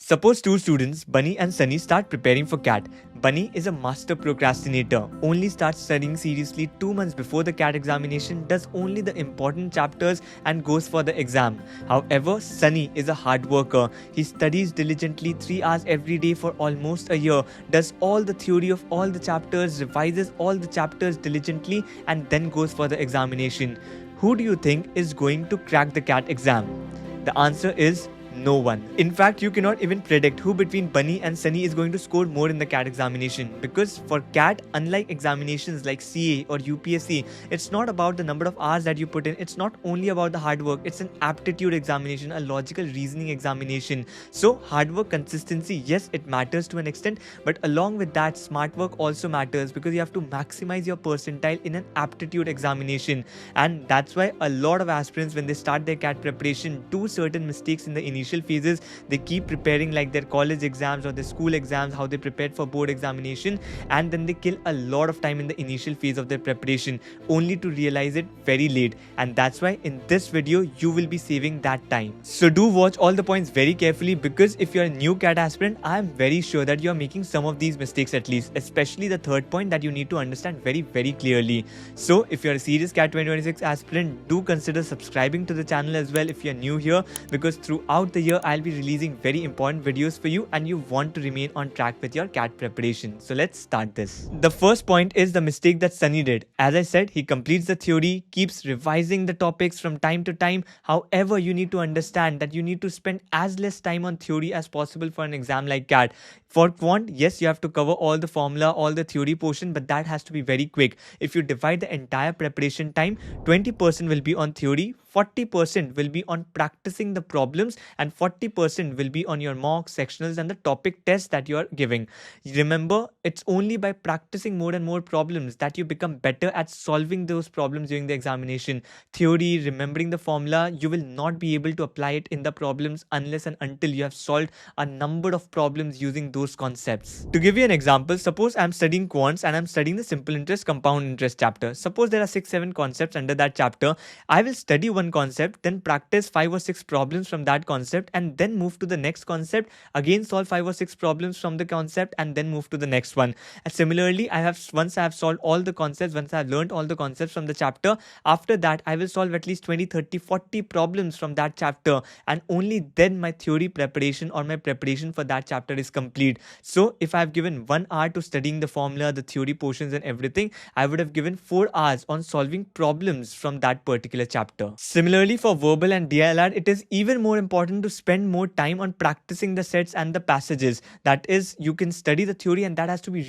Suppose two students, Bunny and Sunny, start preparing for CAT. Bunny is a master procrastinator, only starts studying seriously 2 months before the CAT examination, does only the important chapters and goes for the exam. However, Sunny is a hard worker. He studies diligently 3 hours every day for almost a year, does all the theory of all the chapters, revises all the chapters diligently, and then goes for the examination. Who do you think is going to crack the CAT exam? The answer is no one. In fact, you cannot even predict who between Bunny and Sunny is going to score more in the CAT examination, because for CAT, unlike examinations like CA or UPSC, it's not about the number of hours that you put in. It's not only about the hard work. It's an aptitude examination, a logical reasoning examination. So hard work, consistency, yes, it matters to an extent, but along with that, smart work also matters, because you have to maximize your percentile in an aptitude examination. And that's why a lot of aspirants, when they start their CAT preparation, do certain mistakes in the initial phases. They keep preparing like their college exams or their school exams, how they prepared for board examination, and then they kill a lot of time in the initial phase of their preparation, only to realize it very late. And that's why in this video you will be saving that time. So do watch all the points very carefully, because if you're a new CAT aspirant, I am very sure that you're making some of these mistakes, at least, especially the third point that you need to understand very clearly. So if you're a serious CAT 2026 aspirant, do consider subscribing to the channel as well if you're new here, because throughout the year I'll be releasing very important videos for you, and you want to remain on track with your CAT preparation. So let's start this. The first point is the mistake that Sunny did. As I said, he completes the theory, keeps revising the topics from time to time. However, you need to understand that you need to spend as less time on theory as possible for an exam like CAT. For quant, yes, you have to cover all the formula, all the theory portion, but that has to be very quick. If you divide the entire preparation time, 20% will be on theory, 40% will be on practicing the problems, and 40% will be on your mock, sectionals, and the topic tests that you are giving. Remember, it's only by practicing more and more problems that you become better at solving those problems during the examination. Theory, remembering the formula, you will not be able to apply it in the problems unless and until you have solved a number of problems using those concepts. To give you an example, suppose I'm studying quants and I'm studying the simple interest, compound interest chapter. Suppose there are 6-7 concepts under that chapter. I will study one concept, then practice 5 or 6 problems from that concept, and then move to the next concept, again solve 5 or 6 problems from the concept, and then move to the next one. And similarly, once I have solved all the concepts, once I have learned all the concepts from the chapter, after that I will solve at least 20, 30, 40 problems from that chapter, and only then my theory preparation or my preparation for that chapter is complete. So if I have given 1 hour to studying the formula, the theory portions and everything, I would have given 4 hours on solving problems from that particular chapter. Similarly, for verbal and DLR, it is even more important to spend more time on practicing the sets and the passages. That is, you can study the theory, and that has to be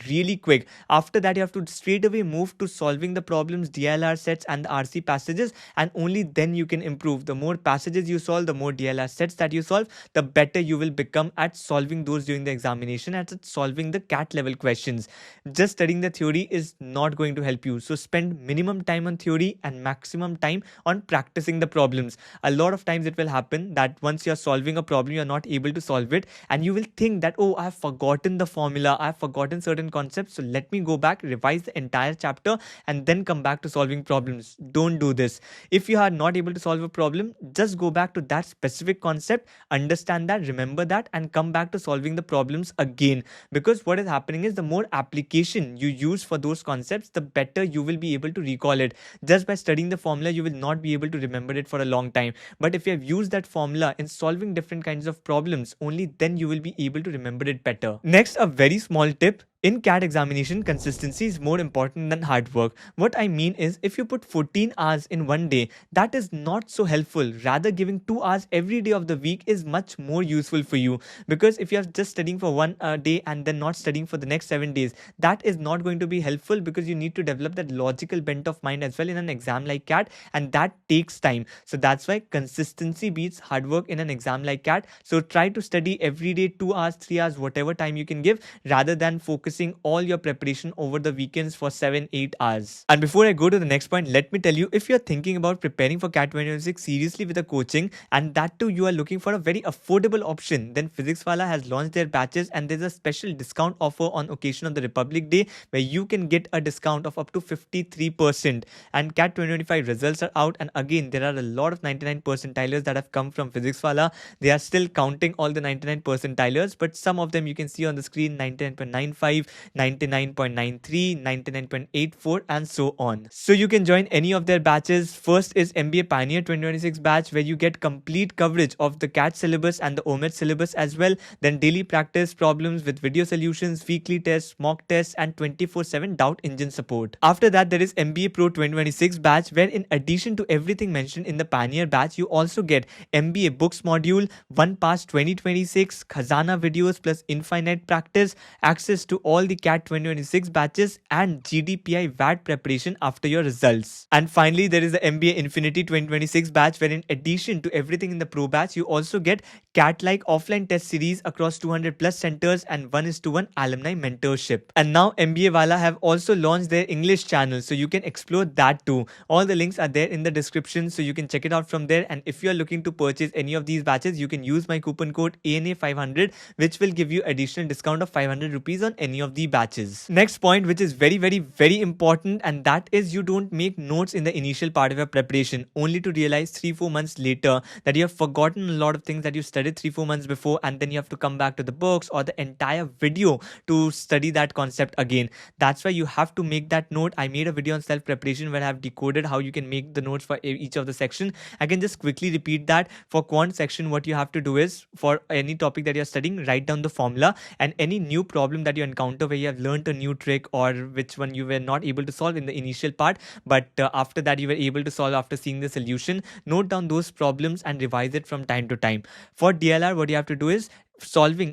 really quick. After that, you have to straight away move to solving the problems, DLR sets and the RC passages, and only then you can improve. The more passages you solve, the more DLR sets that you solve, the better you will become at solving those during the examination, and at solving the CAT level questions. Just studying the theory is not going to help you. So spend minimum time on theory and maximum time on practicing the problems. A lot of times it will happen that once you're solving a problem, you're not able to solve it, and you will think that, oh, I've forgotten the formula, I've forgotten certain concepts, so let me go back, revise the entire chapter, and then come back to solving problems. Don't do this. If you are not able to solve a problem, just go back to that specific concept, understand that, remember that, and come back to solving the problems again. Because what is happening is, the more application you use for those concepts, the better you will be able to recall it. Just by studying the formula, you will not be able to remember it for a long time. But if you have used that formula in solving different kinds of problems, only then you will be able to remember it better. Next, a very small tip. In CAT examination, consistency is more important than hard work. What I mean is, if you put 14 hours in one day, that is not so helpful. Rather, giving 2 hours every day of the week is much more useful for you. Because if you are just studying for one day and then not studying for the next 7 days, that is not going to be helpful, because you need to develop that logical bent of mind as well in an exam like CAT, and that takes time. So that's why consistency beats hard work in an exam like CAT. So try to study every day 2 hours, 3 hours, whatever time you can give, rather than focus focusing all your preparation over the weekends for 7-8 hours. And before I go to the next point, let me tell you, if you're thinking about preparing for CAT 2026 seriously with a coaching, and that too you are looking for a very affordable option, then Physics Wala has launched their batches, and there's a special discount offer on occasion of the Republic Day where you can get a discount of up to 53%. And CAT 2025 results are out, and again there are a lot of 99 percentilers that have come from Physics Wala. They are still counting all the 99 percentilers, but some of them you can see on the screen: 99.95, 99.93, 99.84, and so on. So you can join any of their batches. First is MBA Pioneer 2026 batch, where you get complete coverage of the CAT syllabus and the OMETs syllabus as well. Then daily practice problems with video solutions, weekly tests, mock tests, and 24/7 doubt engine support. After that, there is MBA Pro 2026 batch, where in addition to everything mentioned in the Pioneer batch, you also get MBA books module, one pass 2026, Khazana videos plus infinite practice, access to all the CAT 2026 batches, and GDPI VAT preparation after your results. And finally, there is the MBA Infinity 2026 batch, where in addition to everything in the Pro batch, you also get CAT-like offline test series across 200 plus centers and 1:1 alumni mentorship. And now MBA Wala have also launched their English channel, so you can explore that too. All the links are there in the description, so you can check it out from there. And if you are looking to purchase any of these batches, you can use my coupon code ANA500, which will give you additional discount of 500 rupees on any of the batches. Next point, which is very important, and that is you don't make notes in the initial part of your preparation, only to realize 3-4 months later that you have forgotten a lot of things that you studied 3-4 months before, and then you have to come back to the books or the entire video to study that concept again. That's why you have to make that note. I made a video on self preparation where I have decoded how you can make the notes for each of the section. I can just quickly repeat that. For quant section, what you have to do is, for any topic that you're studying, write down the formula, and any new problem that you encounter where you have learned a new trick or which one you were not able to solve in the initial part, but after that you were able to solve after seeing the solution, note down those problems and revise it from time to time. For DLR, what you have to do is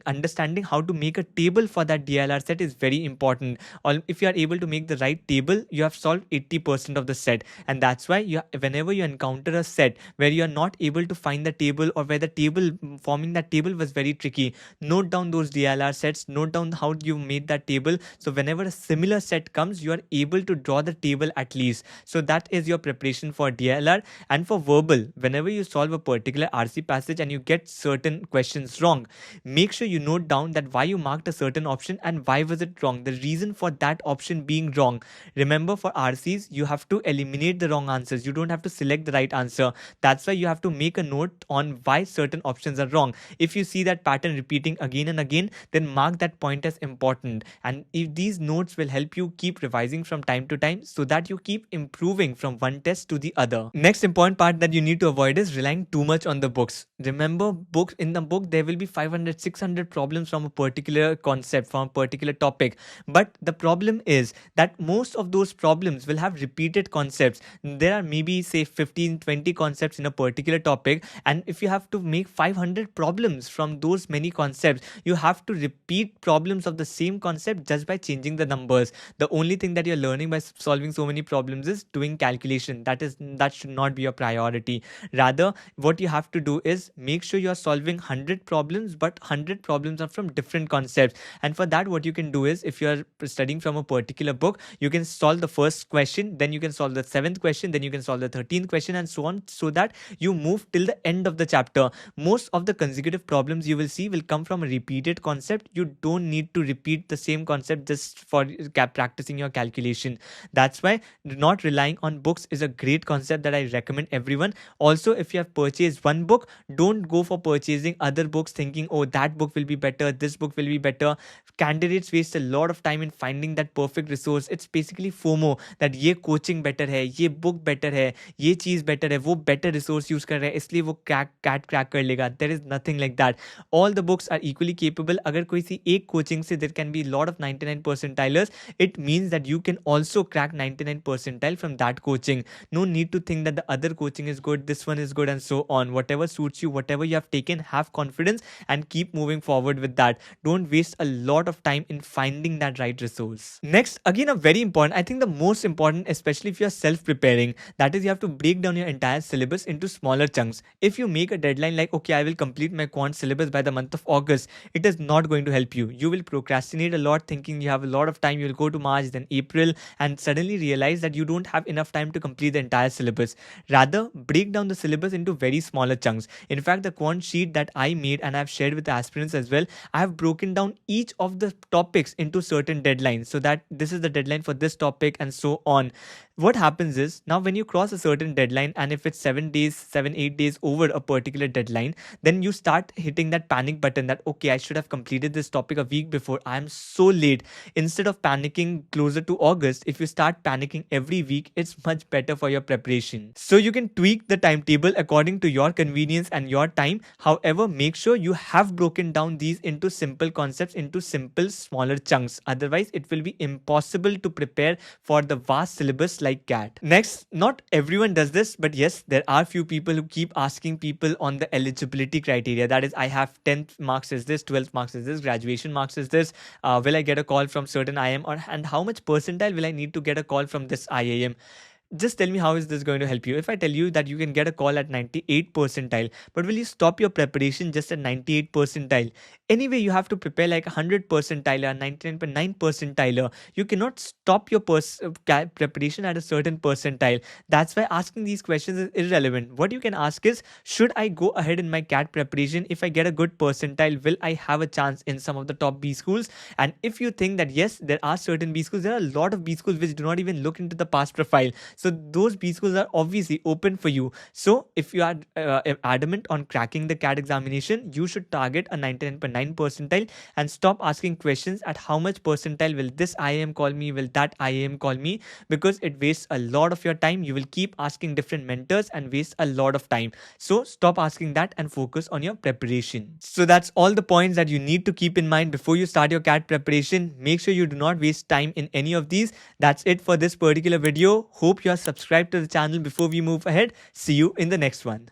understanding how to make a table for that DLR set is very important. Or if you are able to make the right table, you have solved 80% of the set. And that's why whenever you encounter a set where you are not able to find the table, or where the table forming that table was very tricky, note down those DLR sets, note down how you made that table, so whenever a similar set comes, you are able to draw the table at least. So that is your preparation for DLR. And for verbal, whenever you solve a particular RC passage and you get certain questions wrong, make sure you note down that why you marked a certain option and why was it wrong, the reason for that option being wrong. Remember, for RCs, you have to eliminate the wrong answers. You don't have to select the right answer. That's why you have to make a note on why certain options are wrong. If you see that pattern repeating again and again, then mark that point as important. And if these notes will help you keep revising from time to time, so that you keep improving from one test to the other. Next important part that you need to avoid is relying too much on the books. Remember, books, in the book there will be 500-600 problems from a particular concept, from a particular topic, but the problem is that most of those problems will have repeated concepts. There are maybe say 15-20 concepts in a particular topic, and if you have to make 500 problems from those many concepts, you have to repeat problems of the same concept just by changing the numbers. The only thing that you're learning by solving so many problems is doing calculation. That should not be your priority. Rather, what you have to do is make sure you're solving 100 problems, but 100 problems are from different concepts. And for that, what you can do is, if you're studying from a particular book, you can solve the first question, then you can solve the 7th question, then you can solve the 13th question, and so on, so that you move till the end of the chapter. Most of the consecutive problems you will see will come from a repeated concept. You don't need to repeat the same concept just for practicing your calculation. That's why not relying on books is a great concept that I recommend everyone. Also, if you have purchased one book, don't go for purchasing other books thinking, oh, that book will be better, this book will be better. Candidates waste a lot of time in finding that perfect resource. It's basically FOMO, that ये coaching better है, ये book better है, ये चीज better है, वो better resource use कर रहा है, इसलिए वो crack कर लेगा. There is nothing like that. All the books are equally capable. अगर कोई सी एक coaching से there can be a lot of 99 percentilers, it means that you can also crack 99 percentile from that coaching. No need to think that the other coaching is good, this one is good, and so on. Whatever suits you you. Whatever you have taken, have confidence and keep moving forward with that. Don't waste a lot of time in finding that right resource. Next, again, a very important, I think the most important, especially if you're self-preparing, that is you have to break down your entire syllabus into smaller chunks. If you make a deadline like, okay, I will complete my quant syllabus by the month of August, it is not going to help you. You will procrastinate a lot thinking you have a lot of time. You will go to March, then April, and suddenly realize that you don't have enough time to complete the entire syllabus. Rather, break down the syllabus into very smaller chunks. In fact, the quant sheet that I made and I've shared with the aspirants as well, I have broken down each of the topics into certain deadlines, so that this is the deadline for this topic and so on. What happens is, now when you cross a certain deadline, and if it's 8 days over a particular deadline, then you start hitting that panic button that, okay, I should have completed this topic a week before. I'm so late. Instead of panicking closer to August, if you start panicking every week, it's much better for your preparation. So you can tweak the timetable according to your convenience and your time. However, make sure you have broken down these into simple concepts, into simple smaller chunks. Otherwise, it will be impossible to prepare for the vast syllabus like CAT. Next, not everyone does this, but yes, there are few people who keep asking people on the eligibility criteria. That is, I have 10th marks is this, 12th marks is this, graduation marks is this. Will I get a call from certain IIM, and how much percentile will I need to get a call from this IIM? Just tell me, how is this going to help you? If I tell you that you can get a call at 98 percentile, but will you stop your preparation just at 98 percentile? Anyway, you have to prepare like 100 percentile or 99.9 percentile. You cannot stop your preparation at a certain percentile. That's why asking these questions is irrelevant. What you can ask is, should I go ahead in my CAT preparation? If I get a good percentile, will I have a chance in some of the top B schools? And if you think that yes, there are certain B schools, there are a lot of B schools which do not even look into the past profile. So those B schools are obviously open for you. So if you are adamant on cracking the CAT examination, you should target a 99.9 percentile and stop asking questions at how much percentile will this IIM call me, will that IIM call me, because it wastes a lot of your time. You will keep asking different mentors and waste a lot of time. So stop asking that and focus on your preparation. So that's all the points that you need to keep in mind before you start your CAT preparation. Make sure you do not waste time in any of these. That's it for this particular video. Hope you are subscribed to the channel before we move ahead. See you in the next one.